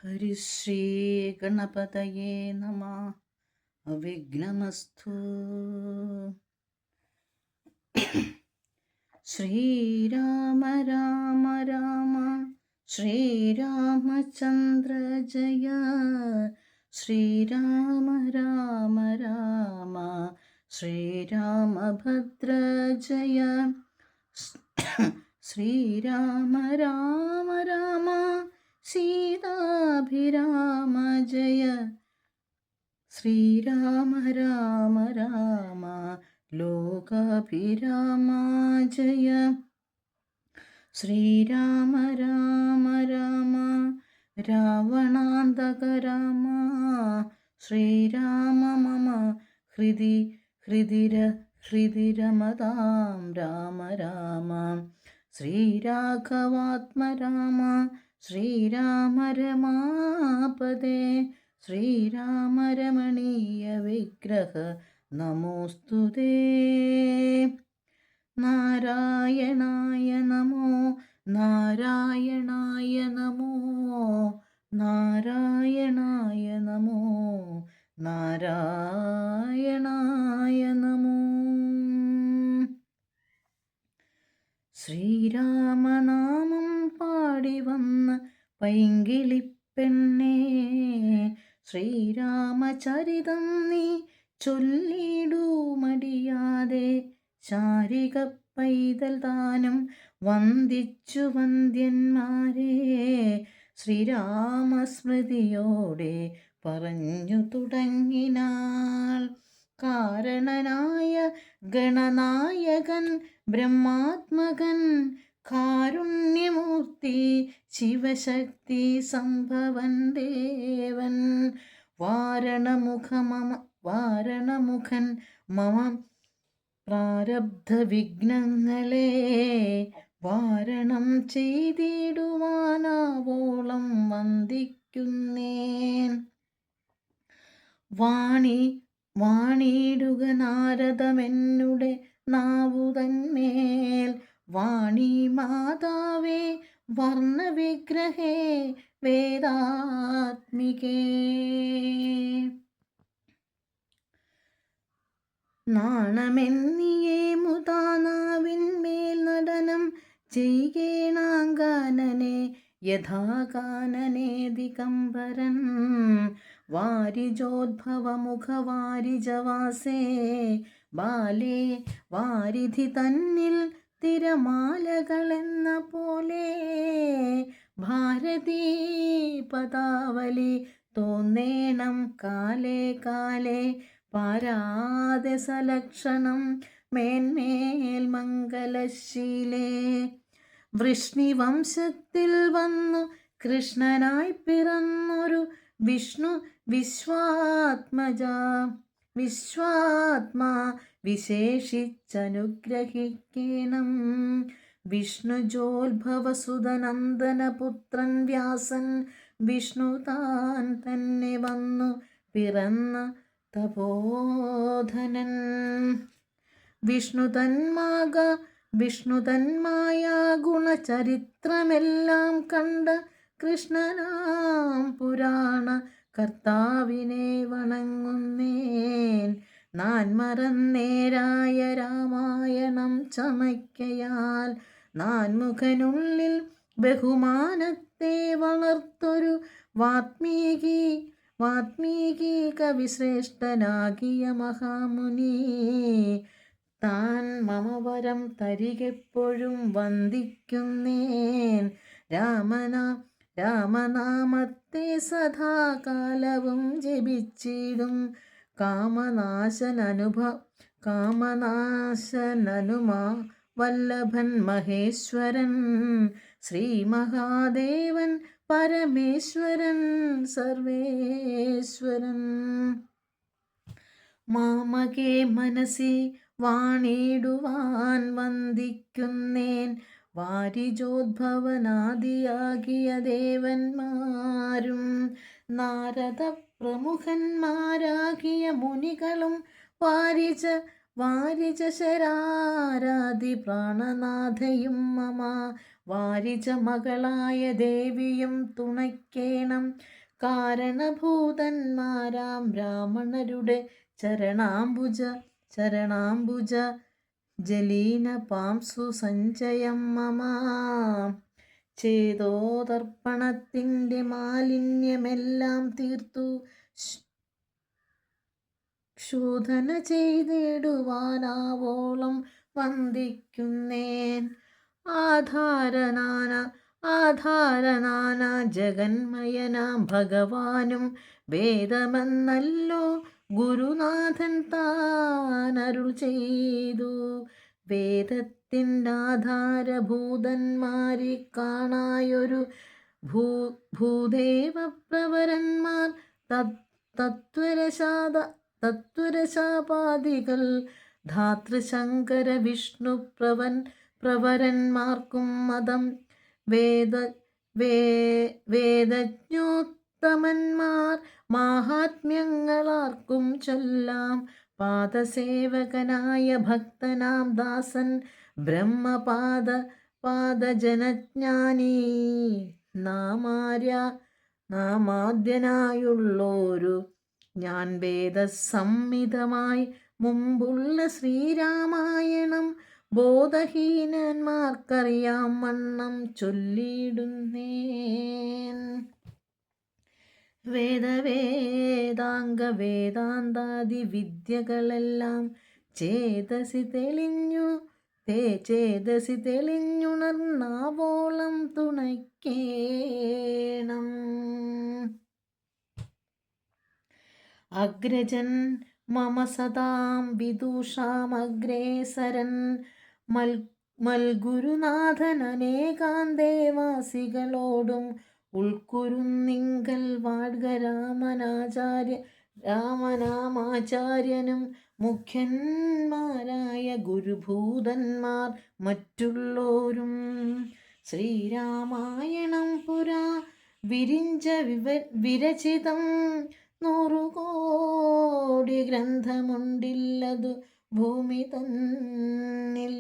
ഹരിശ്രീ ഗണപതയേ നമഃ. അവിഘ്നമസ്തു. ശ്രീരാമ രാമ രാമ ശ്രീരാമചന്ദ്ര ജയ. ശ്രീരാമ രാമ രാമ ശ്രീരാമഭദ്ര ജയ. ശ്രീരാമ രാമ രാമ സീതാഭിരാമ ജയ. ശ്രീരാമ രാമ രാമ ലോകാഭിരാമ ജയ. ശ്രീരാമ രാമ രാമ രാവണാന്തക രാമ. ശ്രീരാമ മമ ഹൃദിരമതാം രാമ രാമ. ശ്രീരാഘവാത്മ രാമ ശ്രീരാമ രമാപദേ. ശ്രീരാമ രമണീയ വിഗ്രഹ നമോസ്തുതേ. നാരായണായ നമോ നാരായണായ നമോ നാരായണായ നമോ നാരായണായ നമോ. ശ്രീരാമനാമം പാടി വന്ന പൈങ്കിളിപ്പെണ്ണേ, ശ്രീരാമചരിതം നീ ചൊല്ലിടൂ മടിയാതെ. ശാരിക പൈതൽ താനും വന്ദിച്ചു വന്ദ്യന്മാരെ, ശ്രീരാമസ്മൃതിയോടെ പറഞ്ഞു തുടങ്ങിനാൾ. കാരണനായ ഗണനായകൻ ബ്രഹ്മാത്മകൻ, കാരുണ്യമൂർത്തി ശിവശക്തി സംഭവൻ ദേവൻ. വാരണമുഖൻ മമ പ്രാരബ്ധ വിഘ്നങ്ങളെ വാരണം ചെയ്തിടുവാനാവോളം വന്ദിക്കുന്നേൻ. വാണിടുക നാരദമെന്നുടെ നാവുതന്മേൽ. വാണി മാതാവേ വർണ്ണവിഗ്രഹേ വേദാത്മികേ. നാണമെന്നിയേ മുതാനാവിന്മേൽ നടനം ചെയ്യേണാങ്കാനനെ യഥാകാനനെ ദിഗംബരൻ. വാരിജോദ്ഭവമുഖവാരിജവാസേ ബാലേ, വാരിധി തന്നിൽ തിരമാലകളെന്ന പോലെ. ഭാരതീ പദാവലി തോന്നേണം കാലേ കാലേ. പാരാതെ സലക്ഷണം മേന്മേൽ മംഗലശീലേ. വൃഷ്ണിവംശത്തിൽ വന്നു കൃഷ്ണനായി പിറന്നൊരു വിഷ്ണു വിശ്വാത്മാ വിശേഷിച്ചനുഗ്രഹിക്കണം. വിഷ്ണുജോത്ഭവസുതനന്ദനപുത്രൻ വ്യാസൻ വിഷ്ണു താൻ തന്നെ വന്നു പിറന്ന തപോധനൻ. വിഷ്ണുതന്മായ ഗുണചരിത്രമെല്ലാം കണ്ട കൃഷ്ണനാം പുരാണ കർത്താവിനെ വണങ്ങുന്നേൻ. നാൻ മറന്നേരായ രാമായണം ചമയ്ക്കയാൽ. നാൻമുഖനുള്ളിൽ ബഹുമാനത്തെ വളർത്തൊരു വാത്മീകി കവിശ്രേഷ്ഠനാകിയ മഹാമുനി. താൻ മമവരം തരികെപ്പോഴും വന്ദിക്കുന്നേൻ. രാമനാമത്തെ സദാകാലവും ജപിച്ചിടും. കാമനാശനനുമാ വല്ലഭൻ മഹേശ്വരൻ. ശ്രീ മഹാദേവൻ പരമേശ്വരൻ സർവേശ്വരൻ. മാമകേ മനസി വാണിടുവാൻ വന്ദിക്കുന്നേൻ. വാരിജോദ്ഭവനാദിയാകിയ ദേവന്മാരും നാരദ പ്രമുഖന്മാരാകിയ മുനികളും വാരിജ ശരാരാതി പ്രാണനാഥയും മമ വാരിജ മകളായ ദേവിയും തുണയ്ക്കേണം. കാരണഭൂതന്മാരാം ബ്രാഹ്മണരുടെ ചരണാംബുജ ജലീന പാംസു സഞ്ചയം മമ. ചേതോതർപ്പണത്തിൻ്റെ മാലിന്യമെല്ലാം തീർത്തു ശോധന ചെയ്തിടുവാനാവോളം വന്ദിക്കുന്നേൻ. ആധാരനാന ജഗന്മയനാം ഭഗവാനും വേദമെന്നല്ലോ ഗുരുനാഥൻ താനരുൾ ചെയ്തു. വേദത്തിൻ്റെ ആധാരഭൂതന്മാരെ കാണായൊരു ഭൂദേവപ്രവരന്മാർ തത്വരശാപാദികൾ ധാതൃശങ്കര വിഷ്ണു പ്രവരന്മാർക്കും മതം. വേദജ്ഞോത്തമന്മാർ മാഹാത്മ്യങ്ങളാർക്കും ചൊല്ലാം. പാദസേവകനായ ഭക്തനാം ദാസൻ ബ്രഹ്മപാദജനജ്ഞാനീ നാമാദ്യനായുള്ളോരു ഞാൻ വേദസംഹിതമായി മുമ്പുള്ള ശ്രീരാമായണം ബോധഹീനന്മാർക്കറിയാം വണ്ണം ചൊല്ലിയിടുന്നേൻ. വേദാന്താദി വിദ്യകളെല്ലാം ചേതസി തെളിഞ്ഞുണർന്നാവോളം തുണയ്ക്കേണം. അഗ്രജൻ മമ സദാം വിദുഷാമഗ്രേസരൻ മൽഗുരുനാഥൻ അനേകാൻ ദേവാസികളോടും ഉൾക്കുരുന്നിങ്കൽ വാഴ്ക രാമനാമാചാര്യനും മുഖ്യന്മാരായ ഗുരുഭൂതന്മാർ മറ്റുള്ളോരും. ശ്രീരാമായണം പുരാ വിരചിതം 100 കോടി ഗ്രന്ഥമുണ്ടില്ലതു ഭൂമി തന്നിൽ.